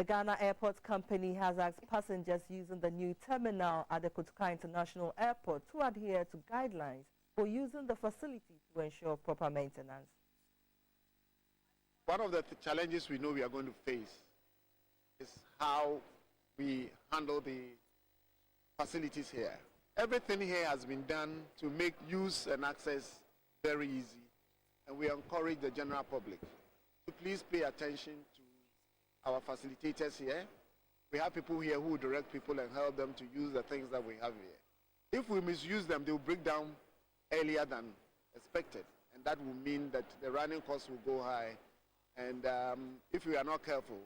The Ghana Airport Company has asked passengers using the new terminal at the Kotoka International Airport to adhere to guidelines for using the facility to ensure proper maintenance. One of the challenges we know we are going to face is how we handle the facilities here. Everything here has been done to make use and access very easy, and we encourage the general public to please pay attention to our facilitators here. We have people here who direct people and help them to use the things that we have here. If we misuse them, they will break down earlier than expected, and that will mean that the running costs will go high, and if we are not careful,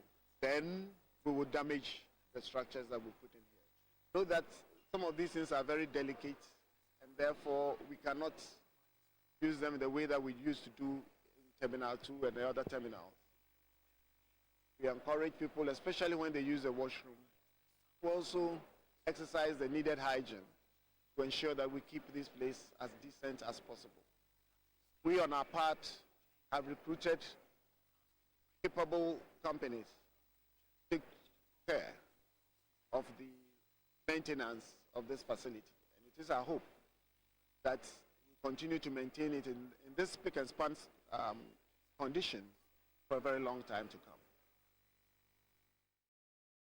then we will damage the structures that we put in here. So that some of these things are very delicate, and therefore we cannot use them the way that we used to do in Terminal 2 and the other terminals. We encourage people, especially when they use the washroom, to also exercise the needed hygiene to ensure that we keep this place as decent as possible. We, on our part, have recruited capable companies to take care of the maintenance of this facility. And it is our hope that we continue to maintain it in this spick and span condition for a very long time to come.